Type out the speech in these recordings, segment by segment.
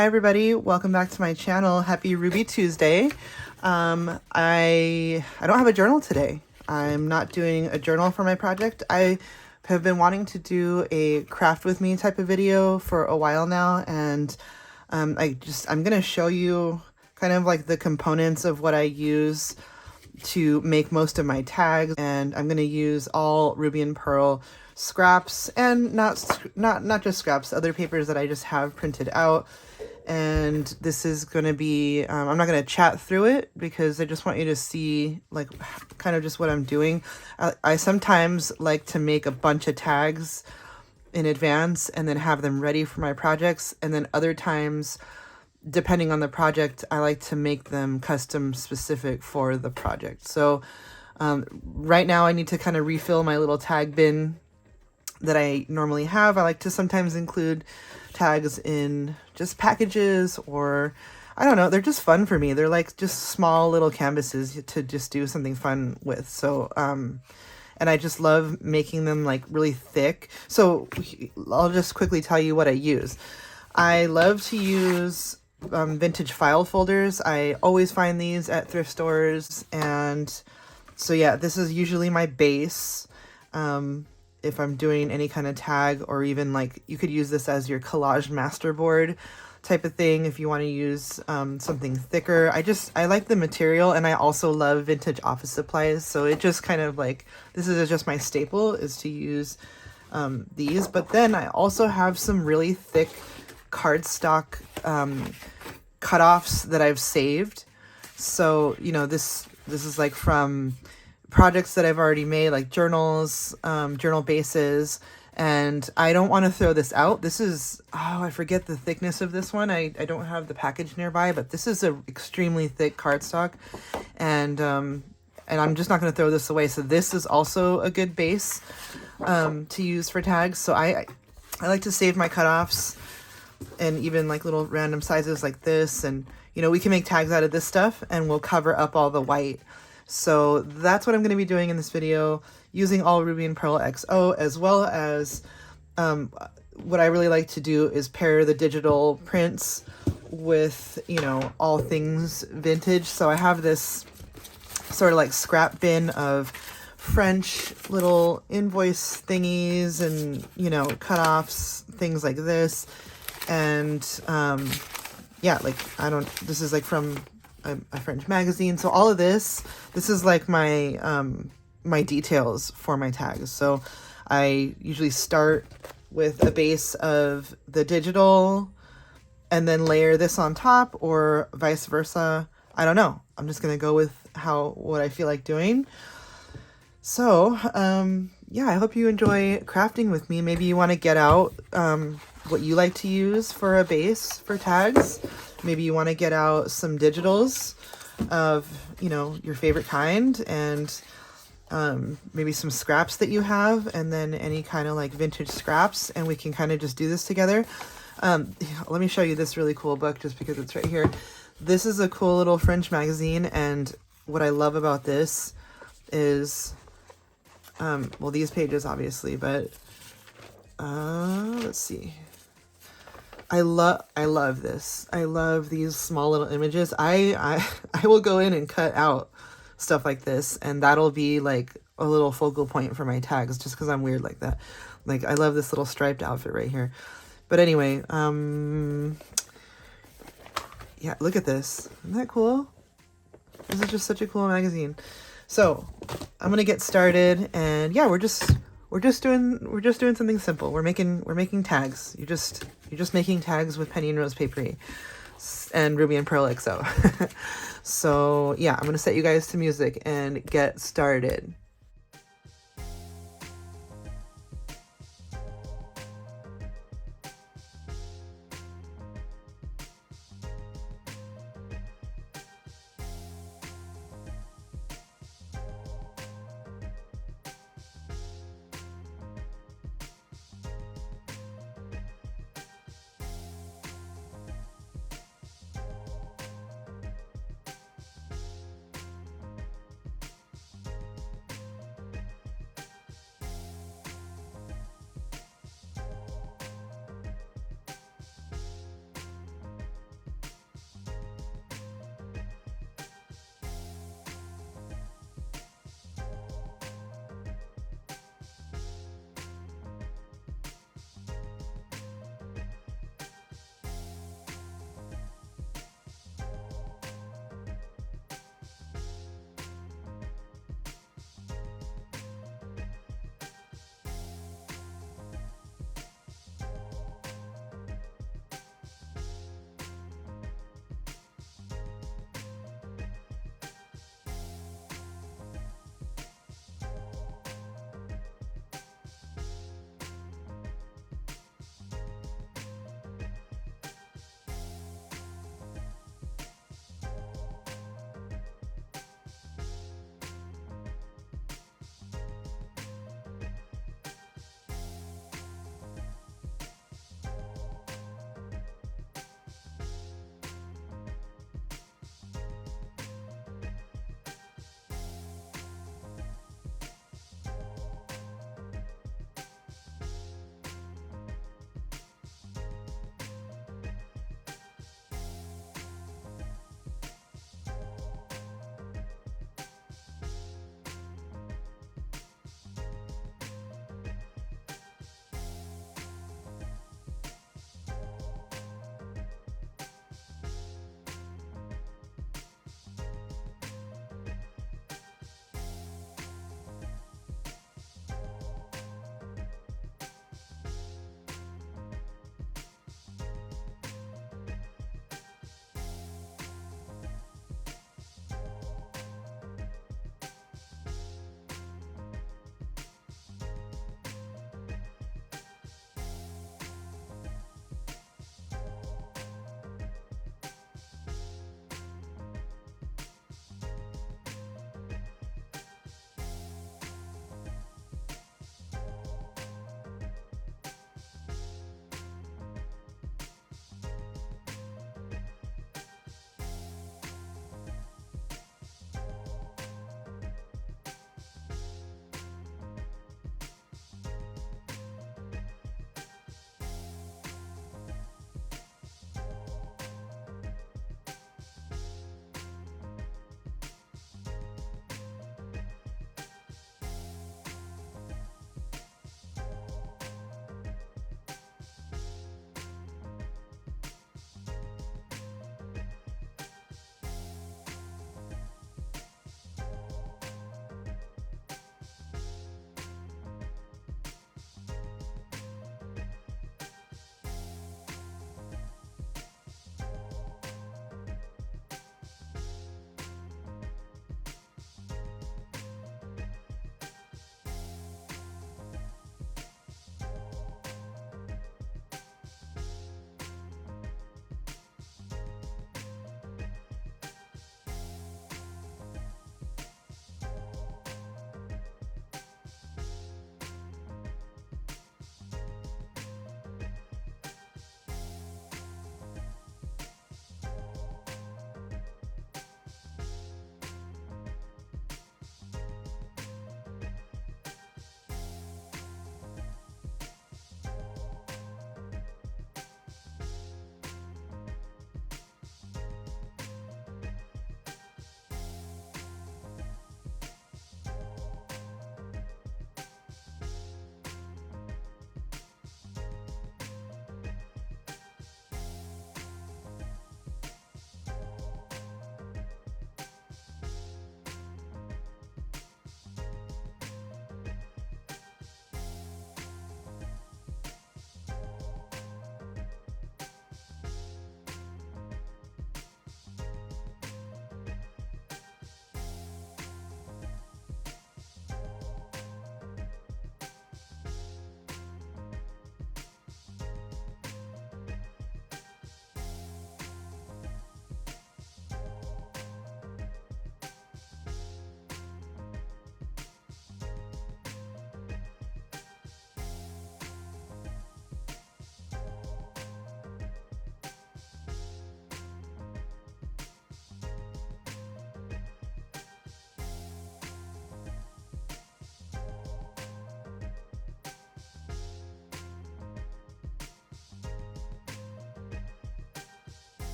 Hi everybody, welcome back to my channel. Happy Ruby Tuesday. I don't have a journal today. I'm not doing a journal for my project. I have been wanting to do a craft with me type of video for a while now, and I'm gonna show you kind of like the components of what I use to make most of my tags, and I'm gonna use all Ruby and Pearl scraps, and not just scraps, other papers that I just have printed out. And this is going to be, I'm not going to chat through it because I just want you to see like kind of just what I'm doing. I sometimes like to make a bunch of tags in advance and then have them ready for my projects. And then other times, depending on the project, I like to make them custom specific for the project. So right now I need to kind of refill my little tag bin that I normally have. I like to sometimes include tags in just packages, or I don't know, they're just fun for me. They're like just small little canvases to just do something fun with. So and I just love making them like really thick. So I'll just quickly tell you what I use. I love to use vintage file folders. I always find these at thrift stores, and so yeah, this is usually my base. If I'm doing any kind of tag, or even like you could use this as your collage masterboard type of thing if you want to use something thicker. I like the material, and I also love vintage office supplies, so it just kind of like, this is just my staple, is to use these. But then I also have some really thick cardstock cutoffs that I've saved. So, you know, this is like from projects that I've already made, like journals, journal bases, and I don't want to throw this out. This is, oh, I forget the thickness of this one. I don't have the package nearby, but this is a extremely thick cardstock, and I'm just not going to throw this away. So this is also a good base to use for tags. So I like to save my cutoffs, and even like little random sizes like this, and you know, we can make tags out of this stuff, and we'll cover up all the white. So that's what I'm going to be doing in this video, using all Ruby and Pearl XO, as well as what I really like to do is pair the digital prints with, you know, all things vintage. So I have this sort of like scrap bin of French little invoice thingies and, you know, cutoffs, things like this. And yeah, like this is like from a French magazine. So all of this is like my my details for my tags. So I usually start with a base of the digital and then layer this on top, or vice versa. I don't know. I'm just gonna go with what I feel like doing. So yeah, I hope you enjoy crafting with me. Maybe you want to get out what you like to use for a base for tags. Maybe you want to get out some digitals of, you know, your favorite kind, and maybe some scraps that you have, and then any kind of like vintage scraps, and we can kind of just do this together. Let me show you this really cool book just because it's right here. This is a cool little French magazine, and what I love about this is, well, these pages obviously, but let's see. I love this. I love these small little images. I will go in and cut out stuff like this, and that'll be like a little focal point for my tags, just because I'm weird like that. Like, I love this little striped outfit right here. But anyway, yeah, look at this. Isn't that cool? This is just such a cool magazine. So I'm gonna get started, and yeah, we're just doing something simple. We're making tags. You're just making tags with Penny and Rose papery and Ruby and Pearl XO. So yeah, I'm gonna set you guys to music and get started.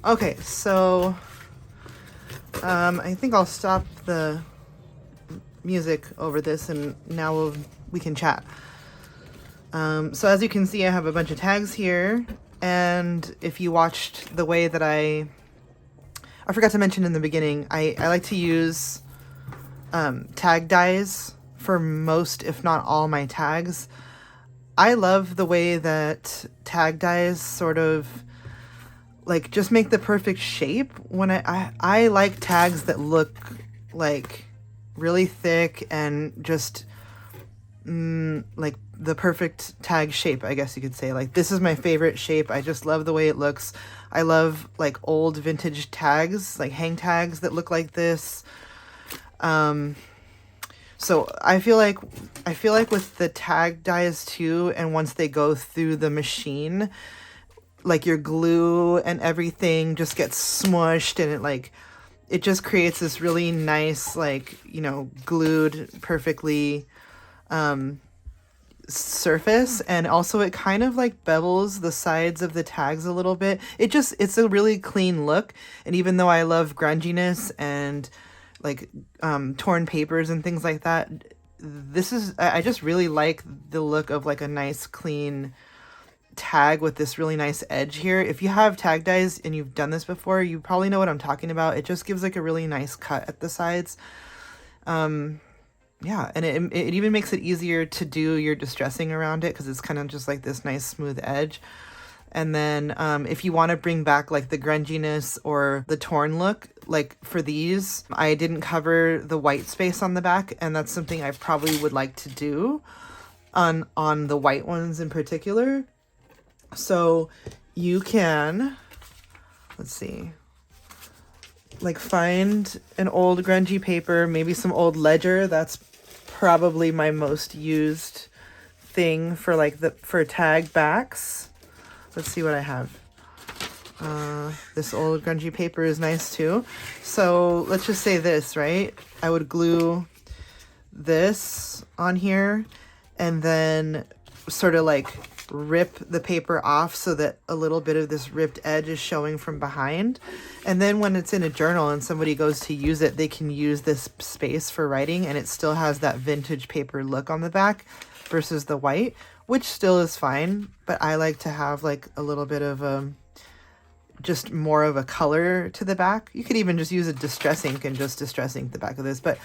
Okay, so I think I'll stop the music over this, and now we can chat. So as you can see, I have a bunch of tags here, and if you watched the way that I forgot to mention in the beginning, I like to use tag dies for most, if not all, my tags. I love the way that tag dies sort of like just make the perfect shape. When I like tags that look like really thick and just like the perfect tag shape, I guess you could say. Like, this is my favorite shape. I just love the way it looks. I love like old vintage tags, like hang tags that look like this. So I feel like with the tag dies too, and once they go through the machine, like your glue and everything just gets smushed, and it just creates this really nice, like, you know, glued perfectly surface. And also it kind of like bevels the sides of the tags a little bit. It's a really clean look. And even though I love grunginess and like torn papers and things like that, I just really like the look of like a nice clean tag with this really nice edge here. If you have tag dies and you've done this before, you probably know what I'm talking about. It just gives like a really nice cut at the sides. Yeah, and it even makes it easier to do your distressing around it, because it's kind of just like this nice smooth edge. And then if you want to bring back like the grunginess or the torn look, like for these, I didn't cover the white space on the back, and that's something I probably would like to do on the white ones in particular. So you can, let's see, like find an old grungy paper, maybe some old ledger. That's probably my most used thing for like for tag backs. Let's see what I have. This old grungy paper is nice too. So let's just say this, right? I would glue this on here and then sort of like rip the paper off so that a little bit of this ripped edge is showing from behind. And then when it's in a journal and somebody goes to use it, they can use this space for writing, and it still has that vintage paper look on the back versus the white, which still is fine. But I like to have like a little bit of just more of a color to the back. You could even just use a distress ink and just distress ink the back of this. But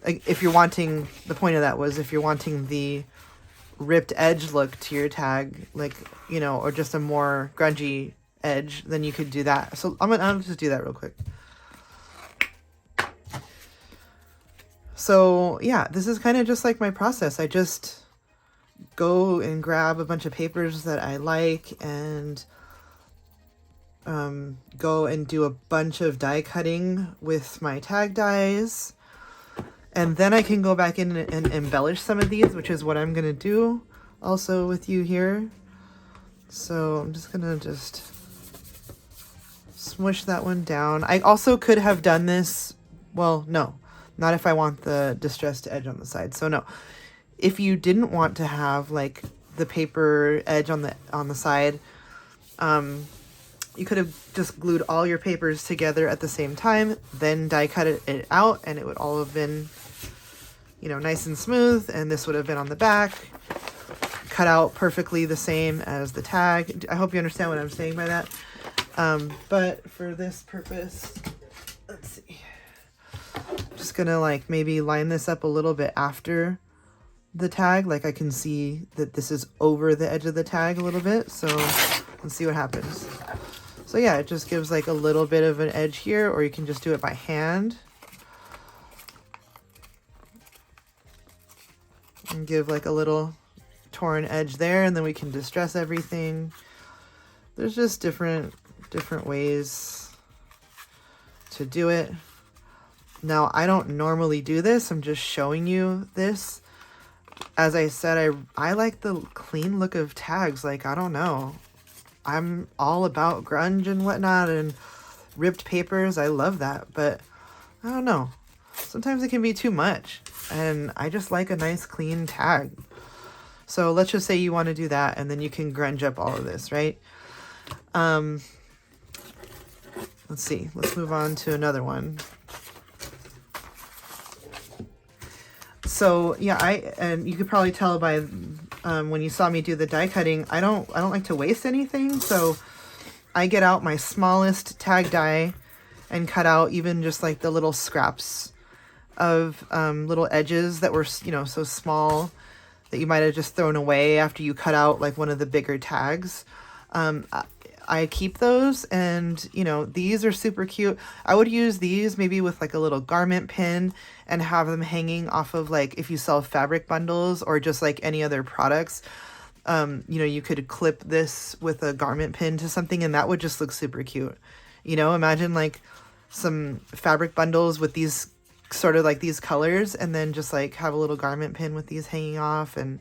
like, if you're wanting, the point of that was if you're wanting the ripped edge look to your tag, like, you know, or just a more grungy edge, then you could do that. So I'll just do that real quick. So yeah, this is kind of just like my process. I just go and grab a bunch of papers that I like and go and do a bunch of die cutting with my tag dies. And then I can go back in and embellish some of these, which is what I'm going to do also with you here. So I'm just going to just smush that one down. I also could have done this, well, no, not if I want the distressed edge on the side. So no, if you didn't want to have like the paper edge on the side, you could have just glued all your papers together at the same time, then die cut it out, and it would all have been, you know, nice and smooth, and this would have been on the back, cut out perfectly the same as the tag. I hope you understand what I'm saying by that. But for this purpose, let's see. I'm just gonna like maybe line this up a little bit after the tag. Like I can see that this is over the edge of the tag a little bit. So let's see what happens. So yeah, it just gives like a little bit of an edge here, or you can just do it by hand. And give like a little torn edge there, and then we can distress everything. There's just different ways to do it. Now, I don't normally do this. I'm just showing you this. As I said, I like the clean look of tags. Like, I don't know. I'm all about grunge and whatnot and ripped papers. I love that. But I don't know. Sometimes it can be too much. And I just like a nice clean tag. So let's just say you want to do that, and then you can grunge up all of this, right? let's see, let's move on to another one. So yeah, and you could probably tell by when you saw me do the die cutting, I don't like to waste anything. So I get out my smallest tag die and cut out even just like the little scraps of little edges that were, you know, so small that you might have just thrown away after you cut out like one of the bigger tags. I keep those, and you know, these are super cute. I would use these maybe with like a little garment pin and have them hanging off of, like, if you sell fabric bundles or just like any other products, you know, you could clip this with a garment pin to something and that would just look super cute. You know, imagine like some fabric bundles with these sort of like these colors, and then just like have a little garment pin with these hanging off, and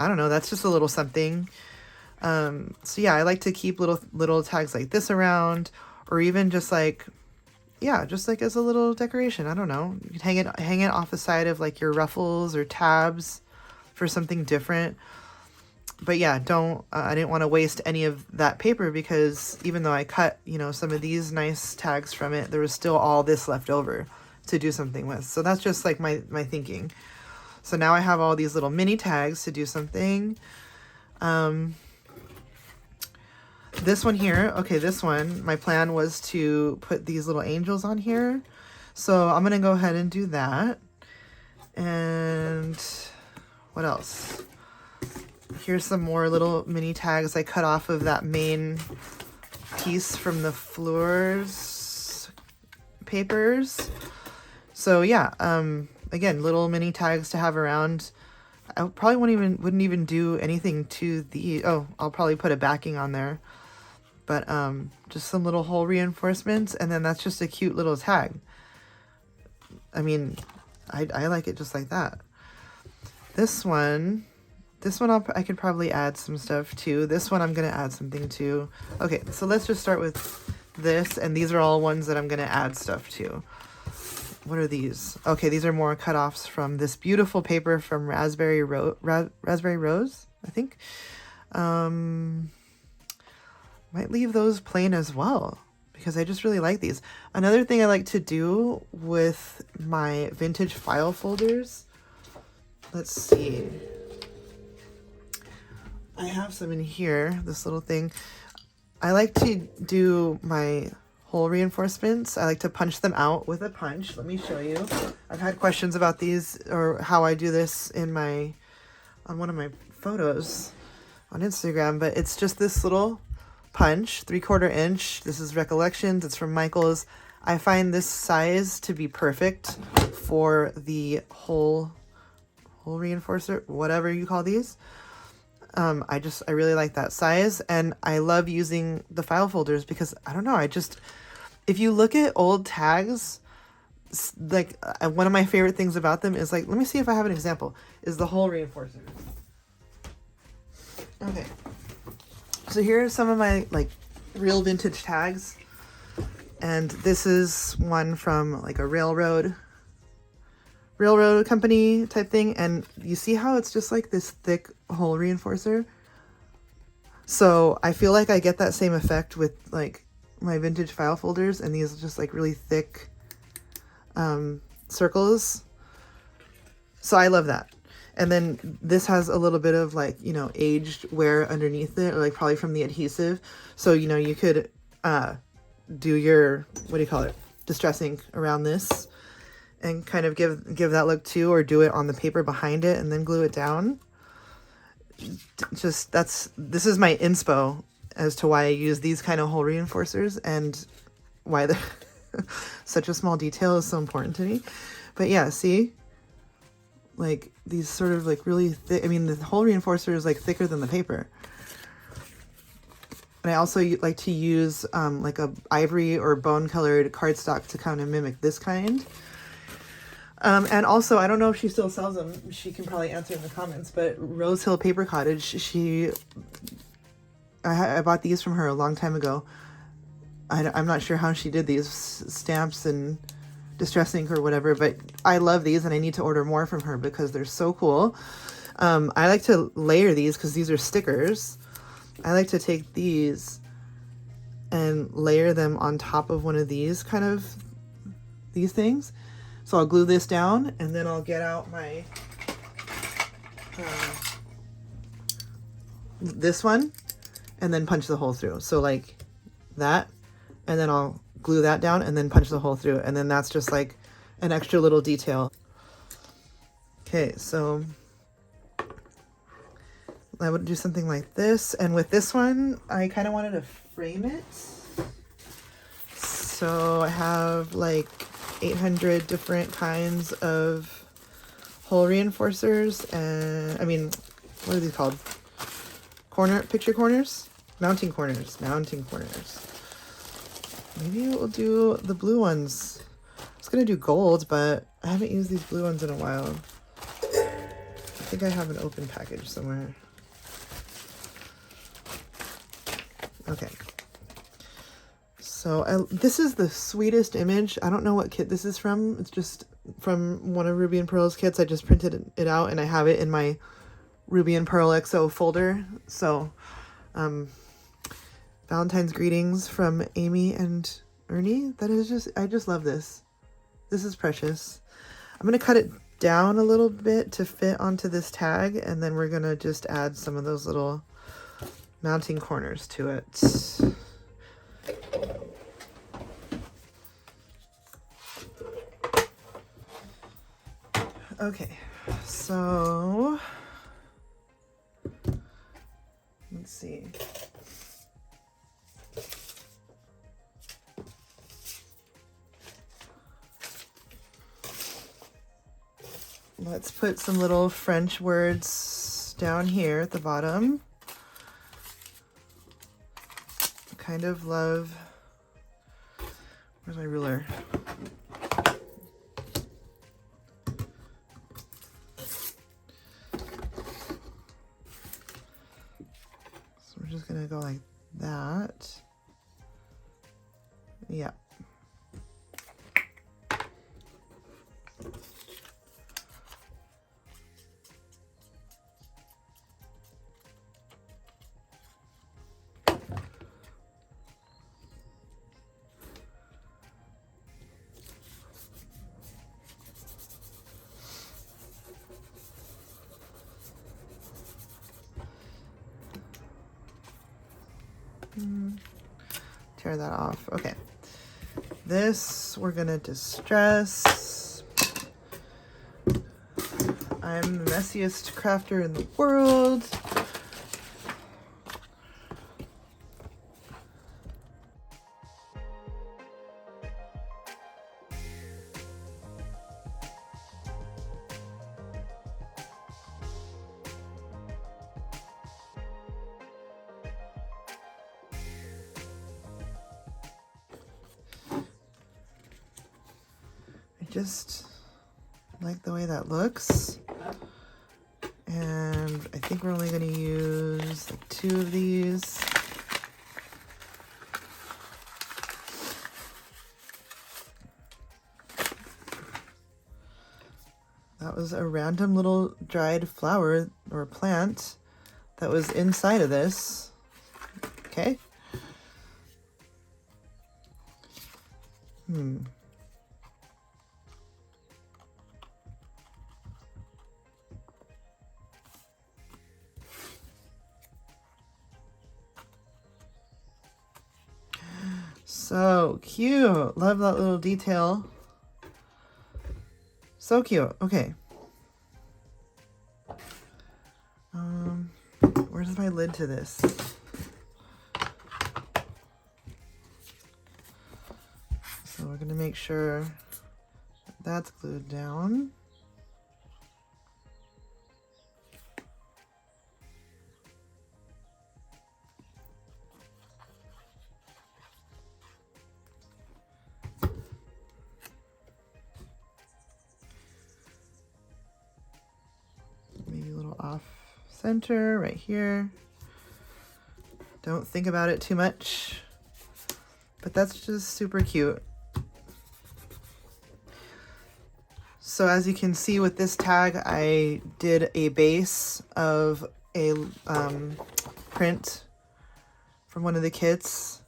I don't know, that's just a little something. So yeah, I like to keep little tags like this around, or even just like, yeah, just like as a little decoration. I don't know, you can hang it off the side of like your ruffles or tabs for something different. But yeah, I didn't want to waste any of that paper, because even though I cut, you know, some of these nice tags from it, there was still all this left over to do something with. So that's just like my thinking. So now I have all these little mini tags to do something. This one here, okay, this one, my plan was to put these little angels on here. So I'm going to go ahead and do that. And what else? Here's some more little mini tags I cut off of that main piece from the Floors papers. So yeah, again, little mini tags to have around. I probably wouldn't even do anything to the, oh, I'll probably put a backing on there. But just some little hole reinforcements, and then that's just a cute little tag. I mean, I like it just like that. This one I could probably add some stuff to. This one I'm gonna add something to. Okay, so let's just start with this, and these are all ones that I'm gonna add stuff to. What are these? Okay, these are more cut-offs from this beautiful paper from Raspberry Rose, I think. Might leave those plain as well, because I just really like these. Another thing I like to do with my vintage file folders, let's see. I have some in here, this little thing. I like to do my hole reinforcements. I like to punch them out with a punch. Let me show you. I've had questions about these, or how I do this on one of my photos on Instagram, but it's just this little punch, 3/4 inch. This is Recollections. It's from Michael's. I find this size to be perfect for the hole reinforcer, whatever you call these. I really like that size, and I love using the file folders because, I don't know, if you look at old tags, like one of my favorite things about them is, like, let me see if I have an example, is the hole reinforcer. Okay. So here are some of my like real vintage tags, and this is one from like a railroad company type thing, and you see how it's just like this thick hole reinforcer. So I feel like I get that same effect with like my vintage file folders, and these are just like really thick circles. So I love that. And then this has a little bit of like, you know, aged wear underneath it, or like probably from the adhesive. So, you know, you could do your, what do you call it, distress ink around this and kind of give that look too, or do it on the paper behind it and then glue it down. Just, this is my inspo as to why I use these kind of hole reinforcers, and why such a small detail is so important to me. But yeah, see? Like these sort of like really thick, I mean, the hole reinforcer is like thicker than the paper. And I also like to use like a ivory or bone colored cardstock to kind of mimic this kind. And also, I don't know if she still sells them. She can probably answer in the comments, but Rose Hill Paper Cottage, I bought these from her a long time ago. I'm not sure how she did these stamps and distress ink or whatever, but I love these, and I need to order more from her because they're so cool. I like to layer these because these are stickers. I like to take these and layer them on top of one of these these things. So I'll glue this down, and then I'll get out my this one and then punch the hole through. So like that, and then I'll glue that down and then punch the hole through, and then that's just like an extra little detail. Okay, so I would do something like this, and with this one I kind of wanted to frame it. So I have like 800 different kinds of hole reinforcers, and I mean, what are these called? Picture corners? Mounting corners. Maybe we'll do the blue ones. I was gonna do gold, but I haven't used these blue ones in a while. I think I have an open package somewhere. Okay. So this is the sweetest image. I don't know what kit this is from. It's just from one of Ruby and Pearl's kits. I just printed it out and I have it in my Ruby and Pearl XO folder. So Valentine's greetings from Amy and Ernie. That is just, I just love this. This is precious. I'm going to cut it down a little bit to fit onto this tag, and then we're going to just add some of those little mounting corners to it. Okay, so let's see. Let's put some little French words down here at the bottom. I kind of love, where's my ruler? So we're just gonna go like that. Yeah. Tear that off. Okay. This we're gonna distress. I'm the messiest crafter in the world. Just like the way that looks, and I think we're only going to use like 2 of these. That was a random little dried flower or plant that was inside of this. Okay. So cute. Love that little detail. So cute. Okay. Where's my lid to this? So we're gonna make sure that's glued down. Off center right here. Don't think about it too much, but that's just super cute. So as you can see with this tag, I did a base of a print from one of the kits,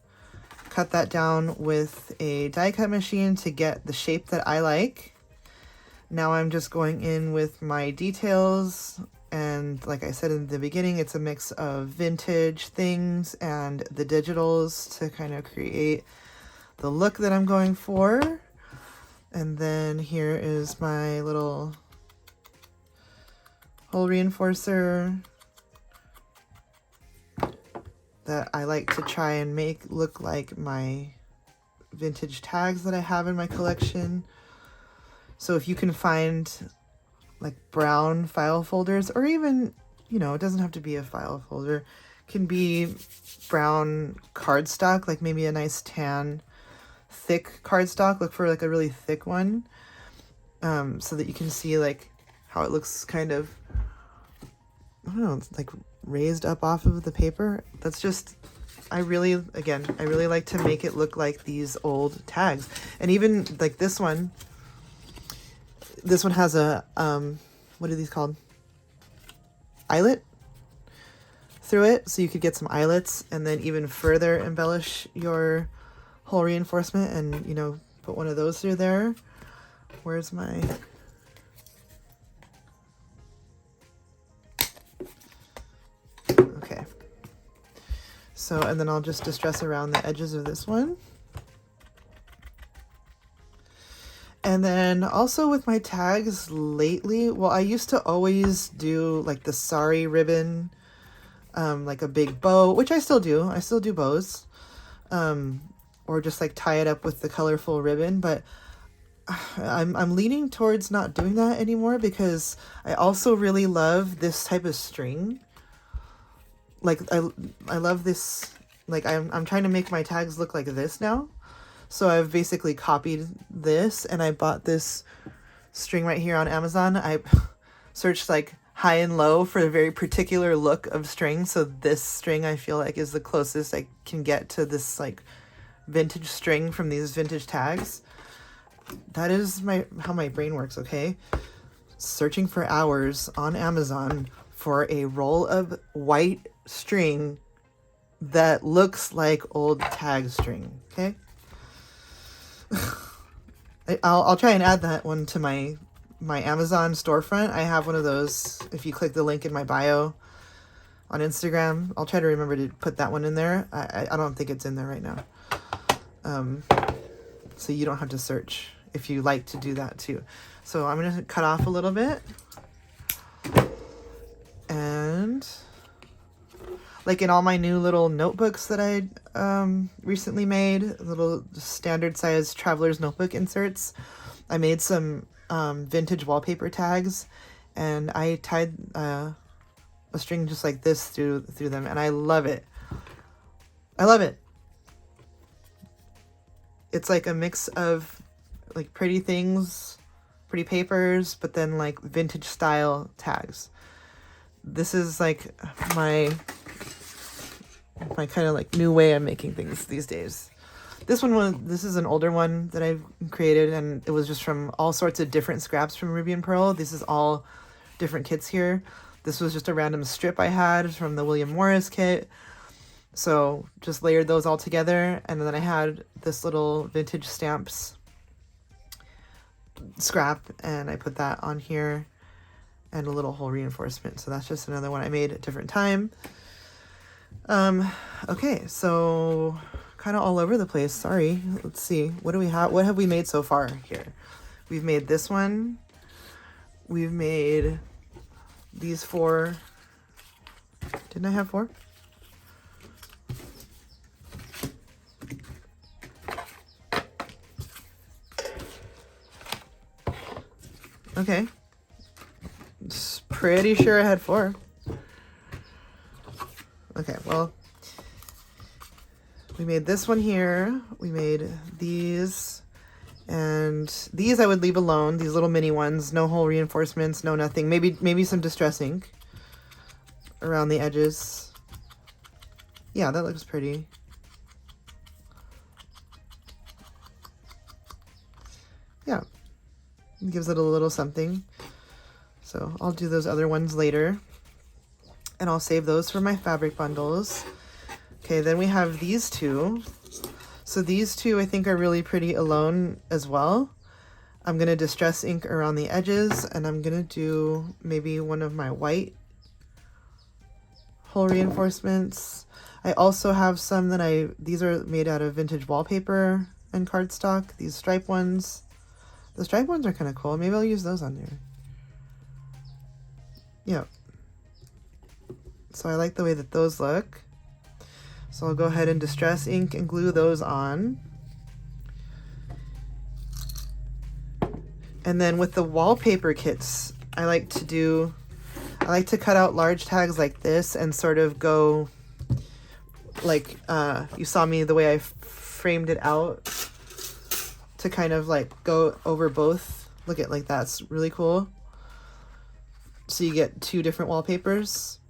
cut that down with a die cut machine to get the shape that I like. Now I'm just going in with my details, and like I said in the beginning, it's a mix of vintage things and the digitals to kind of create the look that I'm going for. And then here is my little hole reinforcer that I like to try and make look like my vintage tags that I have in my collection. So if you can find like brown file folders, or even, you know, it doesn't have to be a file folder, it can be brown cardstock, like maybe a nice tan, thick cardstock. Look for like a really thick one, so that you can see like how it looks kind of, I don't know, it's like raised up off of the paper. That's just, I really like to make it look like these old tags. And even like this one has a, what are these called? Eyelet through it. So you could get some eyelets and then even further embellish your hole reinforcement and, you know, put one of those through there. Where's my... Okay. So, and then I'll just distress around the edges of this one. And then also with my tags lately, well, I used to always do like the sari ribbon, like a big bow, which I still do. I still do bows, or just like tie it up with the colorful ribbon. But I'm leaning towards not doing that anymore because I also really love this type of string. Like I love this. Like I'm trying to make my tags look like this now. So I've basically copied this, and I bought this string right here on Amazon. I searched like high and low for a very particular look of string. So this string I feel like is the closest I can get to this like vintage string from these vintage tags. That is how my brain works, okay? Searching for hours on Amazon for a roll of white string that looks like old tag string, okay? I'll try and add that one to my Amazon storefront. I have one of those. If you click the link in my bio on Instagram, I'll try to remember to put that one in there. I don't think it's in there right now. So you don't have to search if you like to do that too. So I'm going to cut off a little bit. And like in all my new little notebooks that I recently made, little standard size traveler's notebook inserts, I made some vintage wallpaper tags, and I tied a string just like this through them, and I love it. I love it. It's like a mix of like pretty things, pretty papers, but then like vintage style tags. This is like my kind of like new way of making things these days. This is an older one that I've created, and it was just from all sorts of different scraps from Ruby and Pearl. This is all different kits here. This was just a random strip I had from the William Morris kit. So just layered those all together, and then I had this little vintage stamps scrap, and I put that on here, and a little hole reinforcement. So that's just another one I made at a different time. Okay, so kind of all over the place. Sorry. Let's see. What do we have? What have we made so far here? We've made this one. We've made these 4. Didn't I have 4? Okay. Pretty sure I had 4. Okay, well, we made this one here. We made these, and these I would leave alone. These little mini ones, no hole reinforcements, no nothing. Maybe some distress ink around the edges. Yeah, that looks pretty. Yeah, it gives it a little something. So I'll do those other ones later, and I'll save those for my fabric bundles. Okay, then we have these 2. So these two I think are really pretty alone as well. I'm going to distress ink around the edges, and I'm going to do maybe one of my white hole reinforcements. I also have some that these are made out of vintage wallpaper and cardstock, these stripe ones. The stripe ones are kind of cool. Maybe I'll use those on there. Yeah. So I like the way that those look. So I'll go ahead and distress ink and glue those on. And then with the wallpaper kits, I like to cut out large tags like this and sort of go like, you saw me the way I framed it out to kind of like go over both. Look at like that's really cool. So you get two different wallpapers.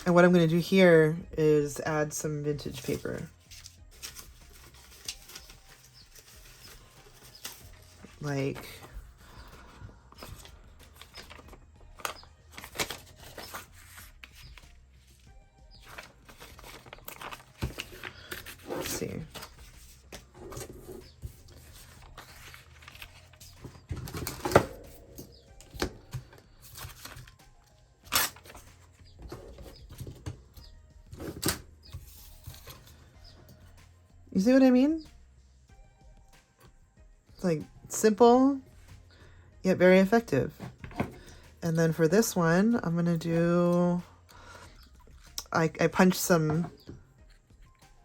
And what I'm going to do here is add some vintage paper. Like, let's see. You see what I mean? It's like simple, yet very effective. And then for this one, I'm gonna do, I punched some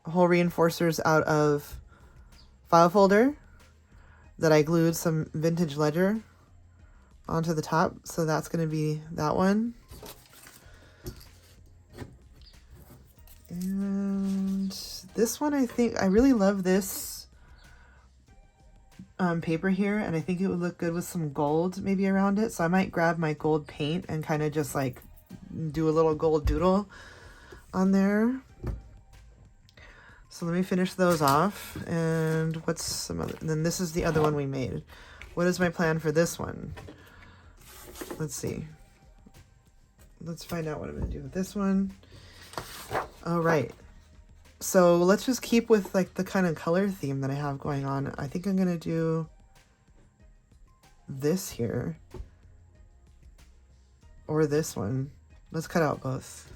hole reinforcers out of file folder that I glued some vintage ledger onto the top. So that's gonna be that one. And this one, I think, I really love this paper here, and I think it would look good with some gold maybe around it. So I might grab my gold paint and kind of just like do a little gold doodle on there. So let me finish those off. And what's some other, and then this is the other one we made. What is my plan for this one? Let's see. Let's find out what I'm gonna do with this one. All right. So let's just keep with like the kind of color theme that I have going on. I think I'm gonna do this here or this one. Let's cut out both.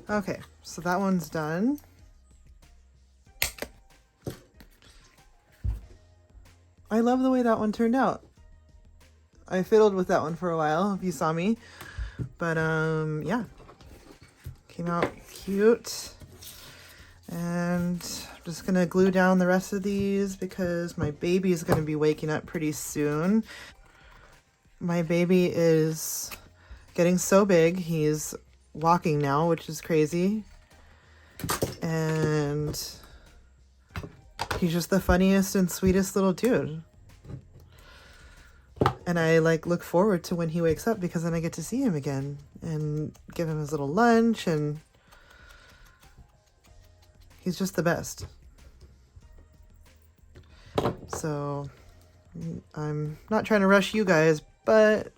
Okay, so that one's done. I love the way that one turned out. I fiddled with that one for a while, if you saw me. But yeah, came out cute. And I'm just gonna glue down the rest of these because my baby is gonna be waking up pretty soon. My baby is getting so big. He's walking now, which is crazy. And he's just the funniest and sweetest little dude. And I like look forward to when he wakes up because then I get to see him again and give him his little lunch, and he's just the best. So I'm not trying to rush you guys, but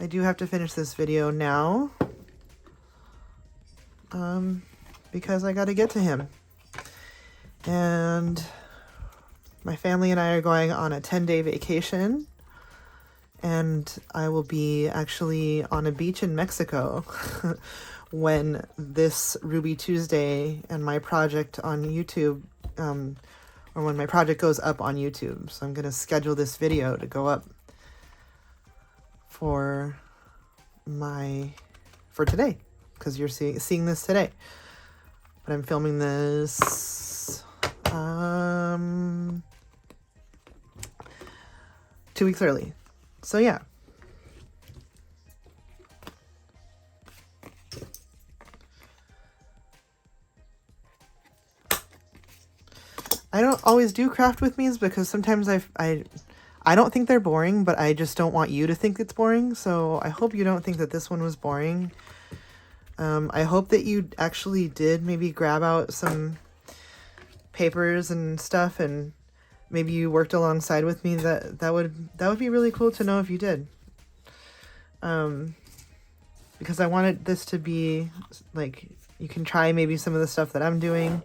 I do have to finish this video now because I got to get to him. And my family and I are going on a 10-day vacation, and I will be actually on a beach in Mexico when this Ruby Tuesday and my project on YouTube, or when my project goes up on YouTube. So I'm going to schedule this video to go up for today, because you're seeing this today. But I'm filming this 2 weeks early. So yeah. I don't always do craft with me's because sometimes I don't think they're boring, but I just don't want you to think it's boring. So I hope you don't think that this one was boring. I hope that you actually did maybe grab out some papers and stuff, and maybe you worked alongside with me. That would be really cool to know if you did. Because I wanted this to be like, you can try maybe some of the stuff that I'm doing,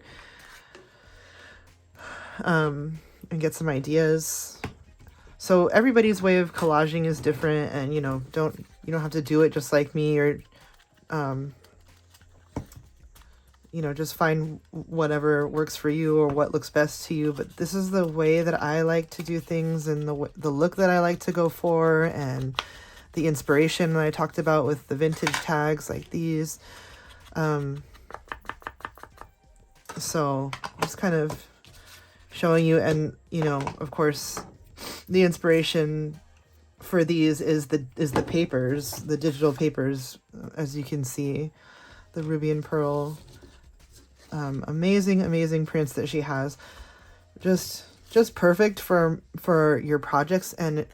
and get some ideas. So everybody's way of collaging is different, and you don't have to do it just like me, or just find whatever works for you or what looks best to you. But this is the way that I like to do things, and the look that I like to go for, and the inspiration that I talked about with the vintage tags like these. So just kind of showing you, and of course the inspiration for these is the papers, the digital papers, as you can see, the ruby and pearl, amazing prints that she has, just perfect for your projects and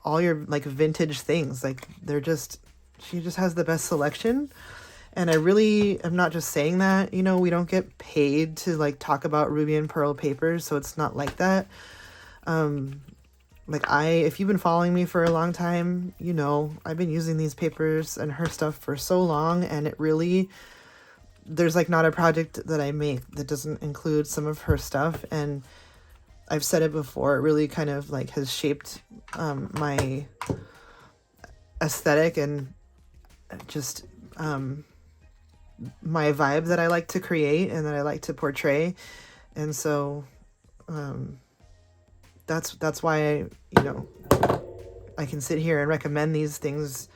all your like vintage things. Like she just has the best selection. And I really am not just saying that, we don't get paid to like talk about ruby and pearl papers, so it's not like that. If you've been following me for a long time, I've been using these papers and her stuff for so long, and it really, there's like not a project that I make that doesn't include some of her stuff. And I've said it before, it really kind of like has shaped my aesthetic and just my vibe that I like to create and that I like to portray. And so that's why I can sit here and recommend these things,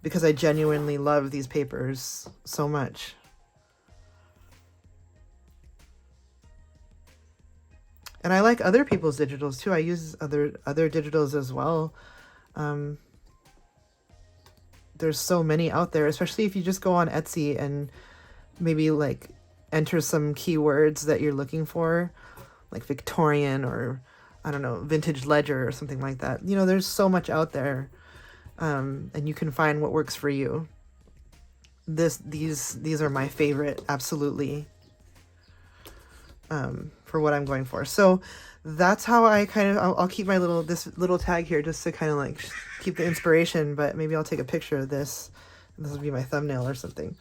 because I genuinely love these papers so much. And I like other people's digitals too. I use other digitals as well. There's so many out there, especially if you just go on Etsy and maybe like enter some keywords that you're looking for, like Victorian or I don't know, vintage ledger or something like that. There's so much out there, and you can find what works for you. These are my favorite, absolutely, for what I'm going for. So that's how I I'll keep my this little tag here just to kind of like keep the inspiration, but maybe I'll take a picture of this. This will be my thumbnail or something.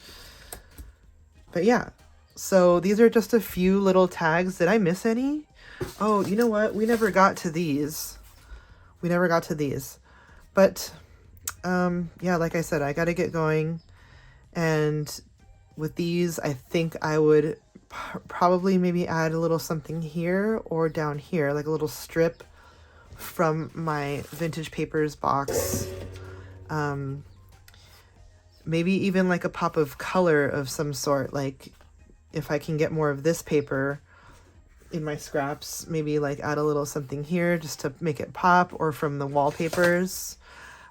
But yeah, so these are just a few little tags. Did I miss any? Oh, you know what? We never got to these. But yeah, like I said, I got to get going. And with these, I think I would probably maybe add a little something here or down here, like a little strip from my vintage papers box. Maybe even like a pop of color of some sort, like if I can get more of this paper in my scraps, maybe like add a little something here just to make it pop, or from the wallpapers.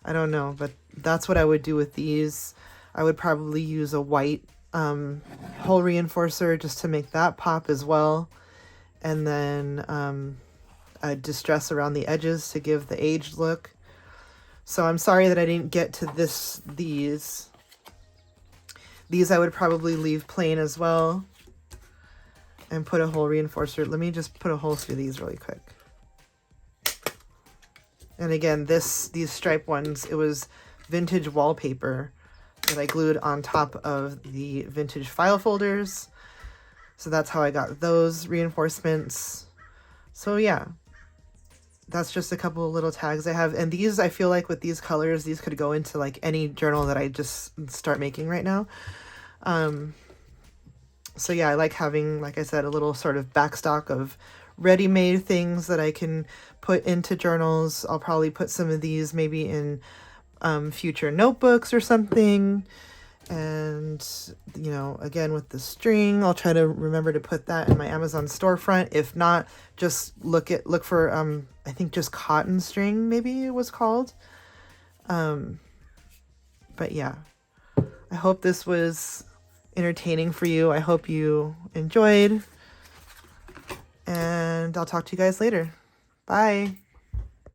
I don't know, but that's what I would do with these. I would probably use a white hole reinforcer just to make that pop as well. And then I'd distress around the edges to give the aged look. So I'm sorry that I didn't get to these. These I would probably leave plain as well and put a hole reinforcer. Let me just put a hole through these really quick. And again, these stripe ones, it was vintage wallpaper that I glued on top of the vintage file folders. So that's how I got those reinforcements. So yeah, that's just a couple of little tags I have. And these, I feel like with these colors, these could go into like any journal that I just start making right now. So yeah, I like having, like I said, a little sort of backstock of ready-made things that I can put into journals. I'll probably put some of these maybe in future notebooks or something. And, you know, again, with the string, I'll try to remember to put that in my Amazon storefront. If not, just look for, I think just cotton string, maybe it was called. But yeah, I hope this was entertaining for you. I hope you enjoyed. And I'll talk to you guys later. Bye.